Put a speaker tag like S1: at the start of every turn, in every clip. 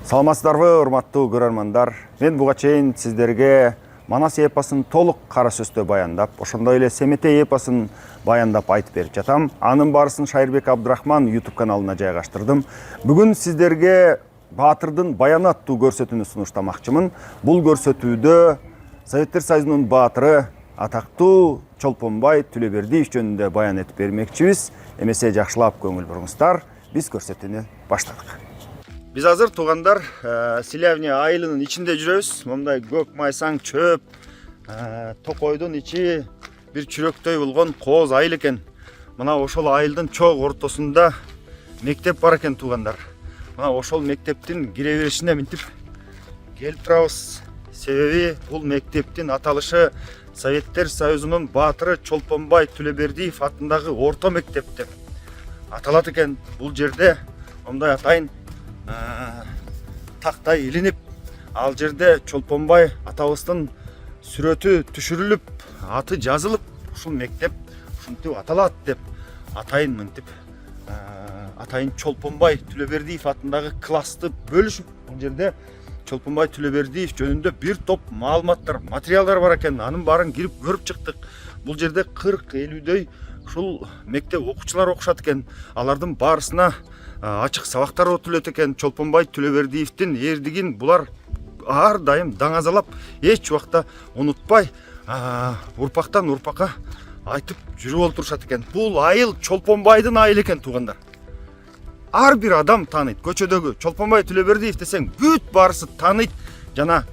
S1: Саламатсыздарбы, урматтуу көрөрмандар. Мен буга чейин сиздерге Манас эпосын толук кара сөздө баяндап, ошондой эле Семете эпосын баяндап айтып берип жатам. Анын барысын Шайырбек Абдрахман YouTube каналына жайгаштырдым. Бүгүн сиздерге Баатырдын баяны аттуу көрсөтүүнү сунуштамакчымын. Бул көрсөтүүдө Советтер Союзунун баатыры атактуу Чолпонбай Түлөбердиев жөнүндө баян этип бермекчибиз. Эмесе жакшылап көңүл буруңуздар. Биз көрсөтүүнү баштадык. Biz hazır tuğanlar Silevniya ayılının içinde жүрөбүз. Мындай көк майсаң çöp, токойдун içi bir çürөктөй болгон кооз айыл экен. Мына ошол айылдын чоң ортосунда мектеп бар экен туғандар. Мына ошол мектептин кире беришине мынтип келип турабыз. Себеби бул мектептин аталышы Советтер Союзунун баатыры Чолпонбай Түлөбердиев атындагы орто мектеп деп аталат экен. Бул жерде мындай атайын тактай илинип, ал жерде Чолпонбай атабыздын сүрөтү түшүрүлүп, аты жазылып, ушул мектеп ушинтип аталат деп атайын мынтип атайын Чолпонбай Түлөбердиев атындагы классты бөлүшүп, бул жерде Чолпонбай Түлөбердиев жөнүндө бир топ маалыматтар, материалдар бар экен. Анын баарын кирип көрүп чыктык. Бул жерде 40-50дөй ушул мектеп окуучулар окушат экен. Алардын баарысына ачык сабактар өтүлөт экен. Чолпонбай Түлөбердиевдин эрдигин булар ар дайым даңазалап, эч убакта унутпай, урпактан урпакка айтып жүрүп олтурушат экен. Бул айыл Чолпонбайдын айылы экен тугандар. Ар бир адам тааныйт. Көчөдөгү Чолпонбай Түлөбердиев десең, бүт баарысы тааныйт жана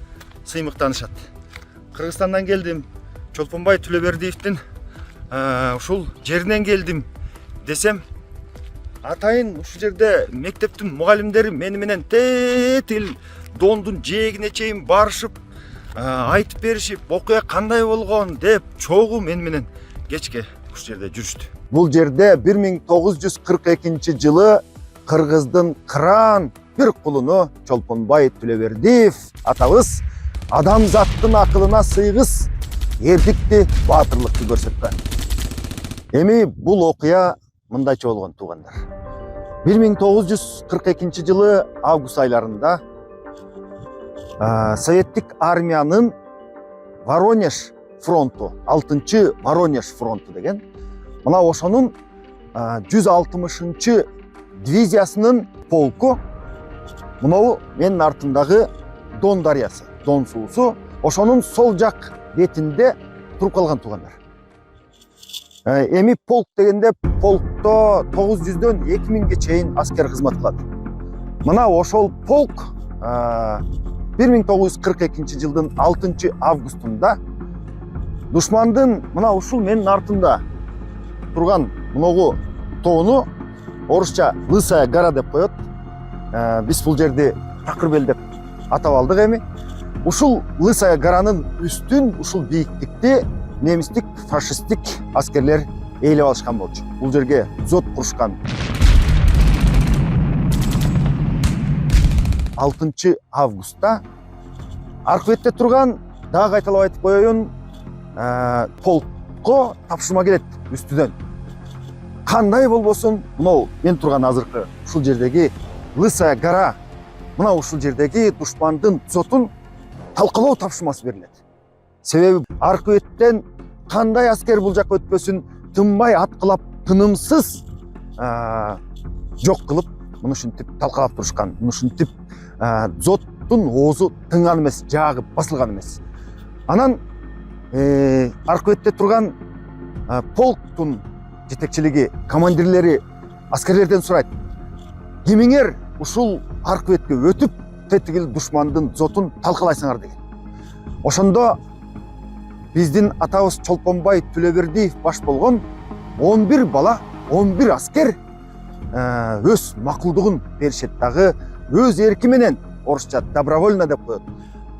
S1: сыймыктанышат. Кыргызстандан келдим. Чолпонбай Түлөбердиевдин ушул жеринен келдим десем, атайын ушул жерде мектептин мугалимдери мени менен тетил дондун жээгине чейин барышып, айтып беришип, окуя кандай болгон деп чогуу мени менен кечке ушул жерде жүрүштү. Бул жерде 1942-жылы Кыргыздын кыран бир кулуну Чолпонбай Түлөбердиев атабыз адамзаттын акылына сыйгыз эрдикти, баатырлыкты көрсөткөн. Эми бул окуя мындайча болгон тугандар. 1942-жылы август айларында Советтик армиянын Воронеж фронту, 6-чы Воронеж фронту деген, мына ошонун 160-чы дивизиясынын полку, мынау менин артындагы Дон дарыясы, Дон суусу, ошонун сол жак бетинде туруп калган тугандар. Эми полк дегенде полкто 900дөн 2000ге чейин аскер кызмат кылат. Мына ошол полк 1942-жылдын 6 августунда душмандын мына ушул менин артымда турган мыногу тоону орусча Лысая гора деп коет. Биз бул жерди Такырбел деп атап алдык эми. Ушул Лысая горанын үстүн ушул бийиктикти немистик, фашисттик аскерлер ээлеп алышкан болчу. Бул жерге зот курушкан. 6 августта аркы бетте турган, дагы кайталап айтып коеюн, полкко тапшырма келет үстүдөн. Кандай болбосун, мынау мен турган азыркы ушул жердеги Лысая гора, мына ушул жердеги душмандын зотун талкалоо тапшырмасы берилет. Себеби аркы беттен кандай аскер бул жакка өтпөсүн тынбай аткылап, тынымсыз жок кылып, муну ушинтип талкалап турушкан. Муну ушинтип зоттун оозу тынган эмес, жаагы басылган эмес. Анан аркы бетте турган полктун жетекчилиги, командирлери аскерлерден сурайт: "Кимиңер ушул аркы бетке өтүп, тетигил душмандын зотун талкалайсыңар" деген. Ошондо биздин атабыз Чолпонбай Түлөбердиев баш болгон 11 бала, 11 аскер өз макулдугун беришет, дагы өз эрки менен, орусча добровольно деп коет.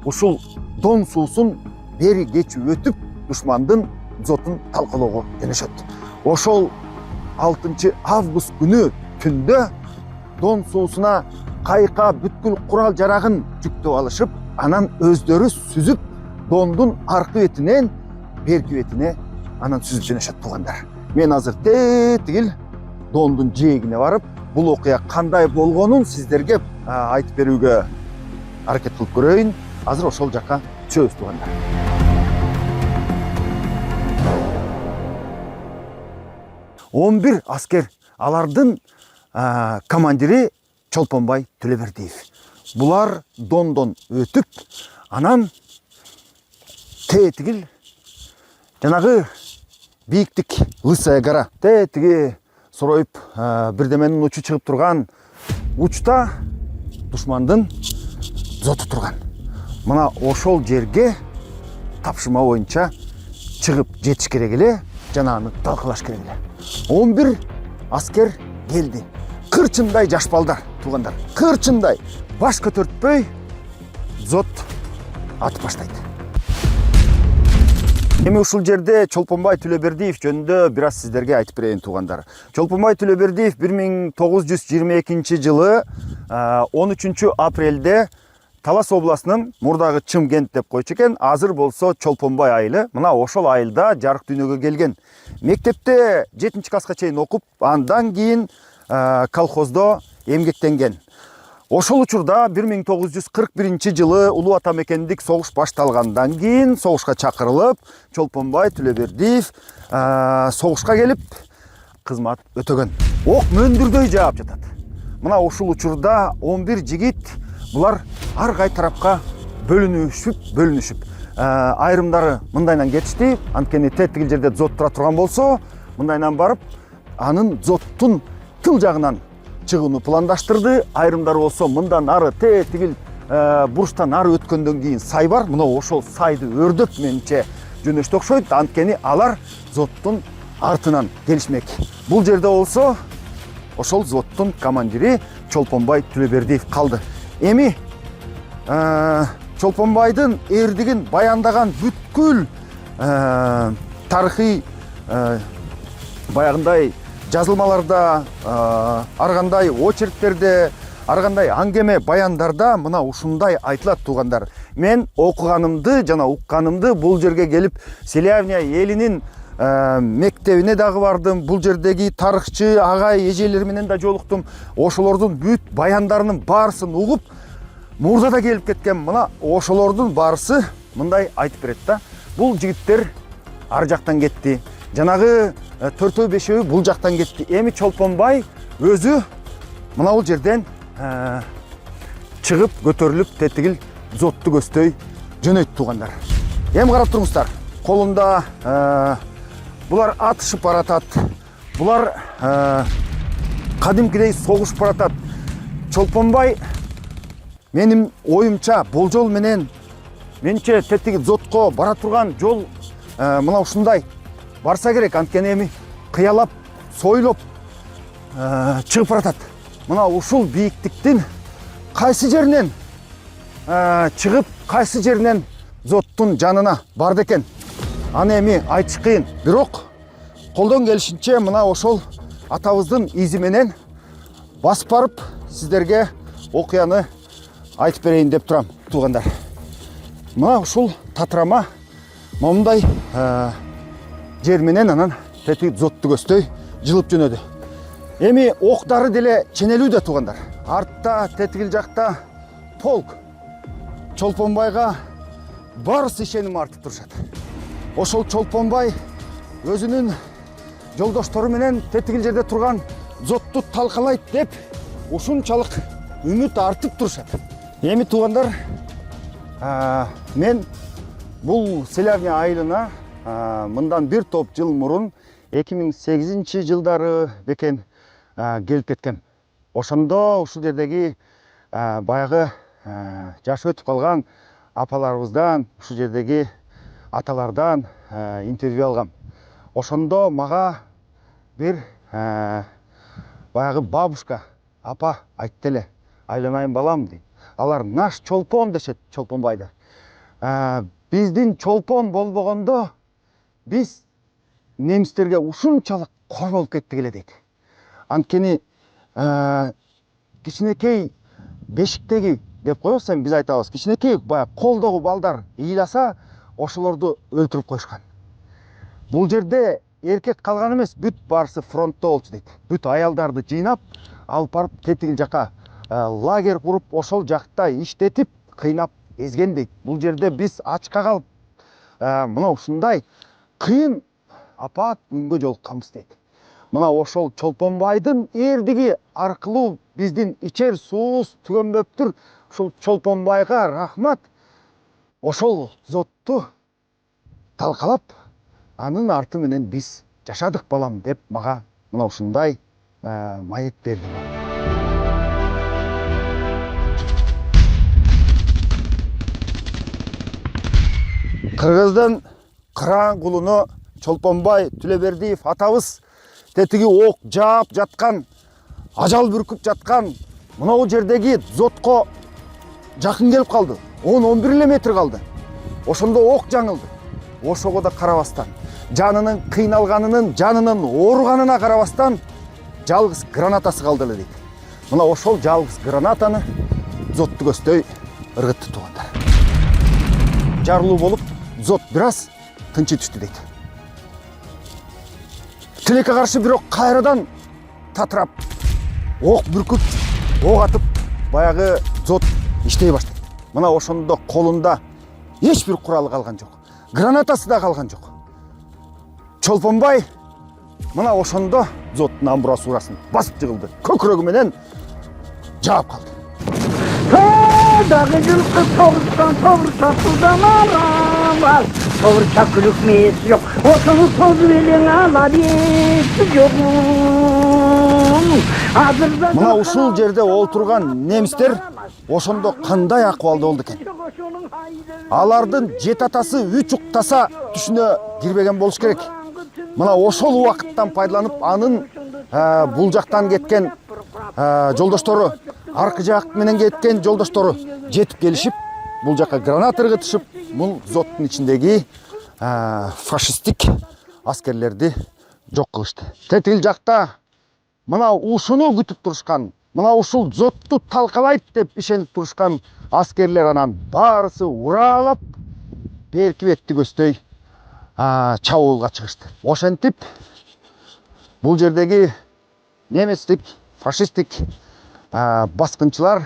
S1: Ушул Дон суусун бери кечип өтүп, душмандын зотун талкалоого жөнөшөт. Ошол 6 август күнү түндө Дон суусуна кайка бүткүл курал жарагын жүктөп алышып, анан өздөрү сүзүп, Дондун аркы бетинен берки бетине анан сүзүп жөнөшөт тугандар. Мен азыр тетигил Дондун жээгине барып, бул окуя кандай болгонун сиздерге айтып берүүгө аракет кылып көрөйүн. Азыр ошол жакка түшөбүз туугандар. 11 аскер, алардын командири Чолпонбай Төлөбердиев. Булар дондон өтүп, анан тетигил жанагы бийиктик Лысая гора, тетиги сороюп бирдеменин учу чыгып турган учта душмандын зоту турган. Мына ошол жерге тапшырма боюнча чыгып жетиш керек эле, жана аны талкалаш керек эле. 11 аскер келди. Кырчындай жаш балдар, туугандар. Кырчындай баш көтөртпөй зот атып баштайт. Эми ушул жерде Чолпонбай Төлөбердиев жөнүндө бир аз сиздерге айтып берейин, туугандар. Чолпонбай Төлөбердиев 1922 жылы 13 апрелде Талас областынын мурдагы Чымкент деп койчу экен, азыр болсо Чолпонбай айылы. Мына ошол айылда жарык дүйнөгө келген. Мектепте 7-класска чейин окуп, андан кийин колхоздо эмгектенген. Ошол учурда 1941 жылы Улуу Ата мекендик согуш башталгандан кийин согушка чакырылып, Чолпонбай Төлөбердиев согушка келип кызмат өтөгөн. Ок мөндүрдөй жаап жатат. Мына ушул учурда 11 жигит булар ар кай тарапка бөлүнүшүп, айрымдары мындайдан кетишти, анткени тетигил жерде зот тура турган болсо, мындайдан барып, анын зоттун тыл жагынан чыгууну пландаштырды. Айрымдары болсо мындан ары тетигил бурчтан ары өткөндөн кийин сай бар. Мына ошол сайды өрдөп менче жөнөштү окшойт, анткени алар зоттун артынан келишмек. Бул жерде болсо ошол зоттун командири Чолпонбай Төлөбердиев калды. Эми Чолпонбайдын эрдигин баяндаган бүткүл тарыхый баягындай жазылмаларда, ар кандай очерктерде, ар кандай аңгеме баяндарда мына ушундай айтылат, туугандар. Мен окуганымды жана укканымды бул жерге келип Селявня элинин мектебине дагы бардым. Бул жердеги тарыхчы агай эжелер менен да жолуктум. Ошолордун бүт баяндарынын баарысын угуп, мурда да келип кеткен. Мына ошолордун баарысы мындай айтып берет да. Бул жигиттер ар жактан кетти. Жанагы 4-5 бул жактан кетти. Эми Чолпонбай өзү мына бул жерден чыгып көтөрүлүп тетигил зотту көздөй жөнөйт, туугандар. Эми карап туруңуздар. Колунда булар атышып баратат. Булар кадимкидей согушуп баратат. Чолпонбай менин оюмча болжол менен менче тетигил зотко бара турган жол мына ушундай барса керек, анткени эми кыялап, сойлоп чыгып баратат. Мына ушул бийиктиктин кайсы жеринен чыгып, кайсы жеринен зоттун жанына барды экен. Аны эми айтыш кыйын. Бирок колдон келишинче мына ошол атабыздын изи менен басып барып сиздерге окуяны айтып берейин деп турам, туугандар. Мына ушул татырама момундай жер менен анан тетиги зотту көздөй жылып жөнөдү. Эми октары деле ченелүүдө, туугандар. Артта тетигил жакта полк. Чолпонбайга барысы ишеним артып турушат. Ошол Чолпонбай өзүнүн жолдоштору менен тетигил жерде турган зотту талкалайт деп ушунчалык үмүт артып турушат. Эми туугандар, мен бул Селявня айылына мындан бир топ жыл мурун 2008 жылдары бекен келип кеткем. Ошондо ушул жердеги баягы жашы өтүп калган апаларыбыздан, ушул жердеги аталардан интервью алгам. Ошондо мага бир баягы бабушка, апа айтты эле, айланайын балам дейт. Алар наш Чолпон дешет, Чолпонбайды. Биздин Чолпон болбогондо биз немистерге ушунчалык кор болуп кеттик эле дейт. Анткени кичинекей бешиктеги деп коебуз, биз айтабыз, кичинекей баягы колдогу балдар ыйласа ошолорду өлтүрүп коюшкан. Бул жерде эркек калган эмес, бүт баарысы фронтто болчу дейт. Бүт аялдарды жыйнап алып барып тетигил жака лагерь куруп, ошол жакта иштетип, кыйнап ezген дейт. Бул жерде биз ачка калып, мына ушундай кыйын апат күнгө жолукканбыз дейт. Мына ошол Чолпонбайдын эрдиги аркылуу биздин ичер суубуз түгөнбөптүр. Ушул Чолпонбайга рахмат. Ошол зотту талкалап, анын арты менен биз жашадык балам деп мага мына ушундай маек берди. Кыргыздын кыраан кулуну Чолпонбай Түлөбердиев атабыз тетиги ок жаап жаткан, ажал бүркүп жаткан мынау жердеги зотко жакын келип калды. 10-11 метр калды. Ошондо ок жаңылды. Ошого да карабастан, жанынын кыйналганынын, жанынын ооруганына карабастан жалгыз гранатасы калды эле дейт. Мына ошол жалгыз гранатаны зотту көздөй ыргытты туугандар. Жарылуу болуп, зот бир аз тынчы түштү дейт. Тилекке каршы бирок кайрадан татырап, ок бүркүп, ок атып, баягы зот иштей баштайт. Мына ошондо колунда эч бир куралы калган жок. Гранатасы да калган жок. Чолпонбай мына ошондо зоттун амбразурасын басып жыгылды. Көкүрөгү менен жаап калды.
S2: Дагы жылкы тогуштан тогурса судан арам. Тогурса күлүк мээси жок. Ошону тозуп элең ала беси жок.
S1: Мына ушул жерде олтурган немистер ошондо кандай акыбалда болду экен? Алардын жет атасы үч уктаса түшүнө кирбеген болуш керек. Мына ошол убакыттан пайдаланып, анын бул жактан кеткен жолдоштору, аркы жак менен кеткен жолдоштору жетип келишип, бул жакка граната ыргытышып, бул зоттун ичиндеги фашисттик аскерлерди жок кылышты. Тетил жакта мына ушуну күтүп турушкан, мына ушул зотту талкалайт деп ишенип турушкан аскерлер анан баарысы уралап, берки бетти көздөй чабуулга чыгышты. Ошентип бул жердеги немецтик, фашисттик баскынчылар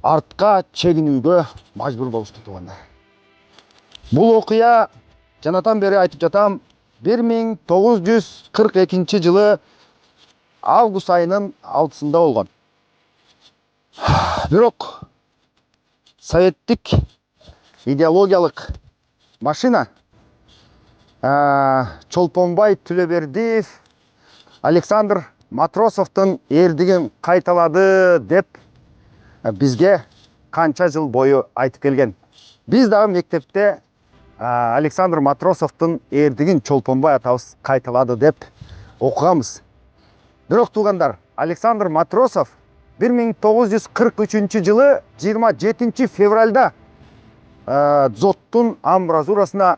S1: артка чегинүүгө мажбур болушту туугандар. Бул окуя жанатан бери айтып жатам, 1942 жылы август айынын 6-сында болгон. Бирок советтик идеологиялык машина Чолпонбай Түлөбердиев Александр Матросовдун эрдигин кайталады деп бизге канча жыл бою айтып келген. Биз дагы мектепте Александр Матросовдун эрдигин Чолпонбай атабыз кайталады деп окуганбыз. Бирок туугандар, Александр Матросов 1943 жылы 27 февралда зоттун амбразурасына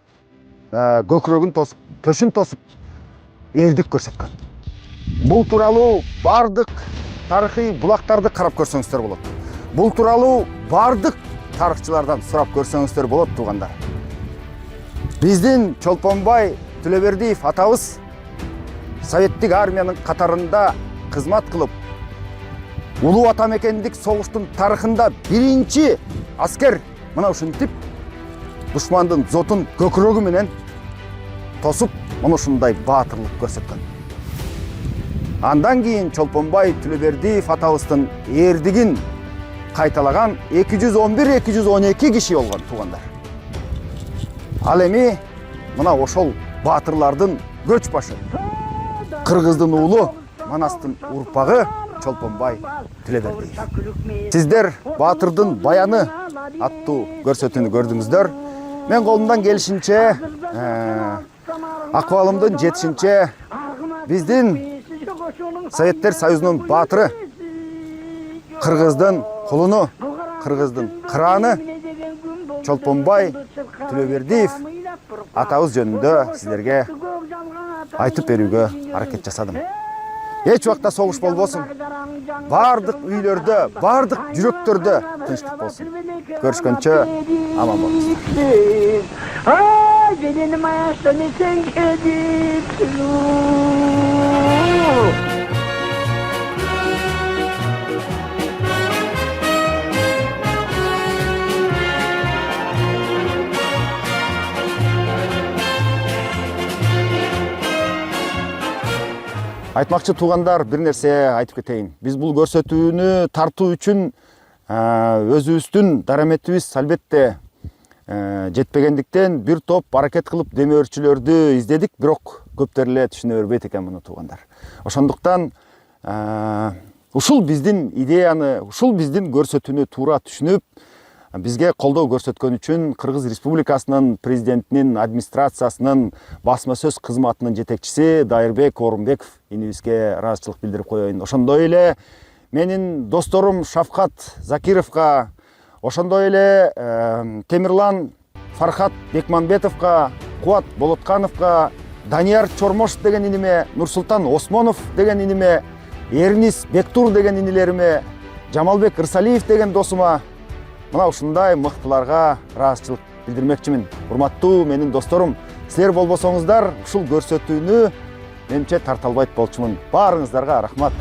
S1: көкүрөгүн тосуп, төшүн тосуп, эрдик көрсөткөн. Бул тууралуу бардык тарыхый булактарды карап көрсөңүздөр болот. Бул тууралуу бардык тарыхчылардан сурап көрсөңүздөр болот туугандар. Биздин Чолпонбай Түлөбердиев атабыз советтик армиянын катарында кызмат кылып, улуу ата мекендик согуштун тарыхында биринчи аскер мына ушинтип душмандын зотун көкүрөгү менен тосуп, мына ушундай баатырлык көрсөткөн. Андан кийин Чолпонбай Түлөбердиев атабыздын эрдигин кайталаган 211-212 киши болгон туугандар. Ал эми мына ошол баатырлардын көч башы, кыргыздын уулу, Манастын урпагы Чолпонбай Түлөбердиев. Сиздер баатырдын баяны аттуу көрсөтүүнү көрдүңүздөр. Мен колумдан келишинче, акыбалымдын жетишинче биздин Советтер Союзунун баатыры, кыргыздын кулуну, кыргыздын кырааны Чолпонбай Түлөбердиев атабыз жөнүндө сиздерге айтып берүүгө аракет жасадым. Эч убакта согуш болбосун. Бардык үйлөрдө, бардык жүрөктөрдө тынчтык болсун. Көрүшкөнчө аман болуңуздар. Айтмакчы туугандар, бир нерсе айтып кетейин. Биз бул көрсөтүүнү тартуу үчүн өзүбүздүн дараметибиз албетте жетпегендиктен бир топ аракет кылып демөөрчүлөрдү издедик, бирок көптөр эле түшүнө бербейт экен муну туугандар. Ошондуктан ушул биздин идеяны, ушул биздин көрсөтүүнү туура түшүнүп, бизге колдоо көрсөткөн үчүн Кыргыз Республикасынын президентинин администрациясынын басма сөз кызматынын жетекчиси Дайырбек Орунбеков инибизге ыраазычылык билдирип коеюн. Ошондой эле менин досторум Шавкат Закировго, ошондой эле Темирлан Фархат Бекмамбетовго, Кубат Болоткановго, Данияр Чормошев деген иниме, Нурсултан Осмонов деген иниме, Эрнис Бектур деген инилериме, Жамалбек Ырсалиев деген досума мына ушундай мыктыларга ыраазычылык билдирмекчимин. Урматтуу менин досторум, силер болбосоңуздар ушул көрсөтүүнү менимче тарта албайт болчумун. Баарыңыздарга рахмат.